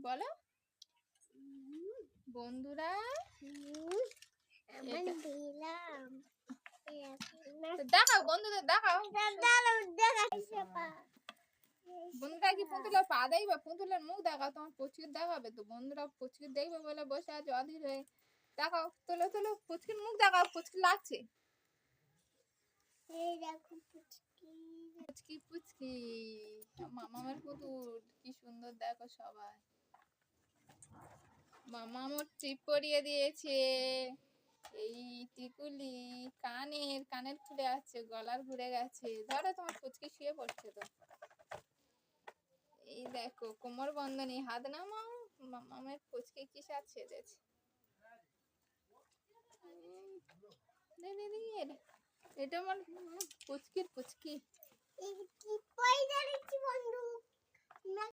বলো বন্ধুরা দেখাও বন্ধুদের দেখাও বন্ধুরা কি পুতুলের পা দেখবে পুতুলের মুখ দেখাও তোমার পুচকির দেখাবে তো বন্ধুরা পুচকির দেখবে বলে বসে আছে অধীর হয়ে দেখাও তোলো তোলো পুচকির মুখ দেখাও পুচকি লাগছে পুচকি পুচকি মামামের পুতুল কি সুন্দর দেখো সবাই মামা আমার টিপ পরিয়ে দিয়েছে এই টিকুলি কানের খুলে আছে গলার ঘুরে গেছে ধরো তোমার পুচকি শুয়ে পড়ছে তো এই দেখো কোমর বন্ধনী হাত নামাও মামামের পুচকি কি সাথে সেজেছে এটা আমার পুচকির পুচকি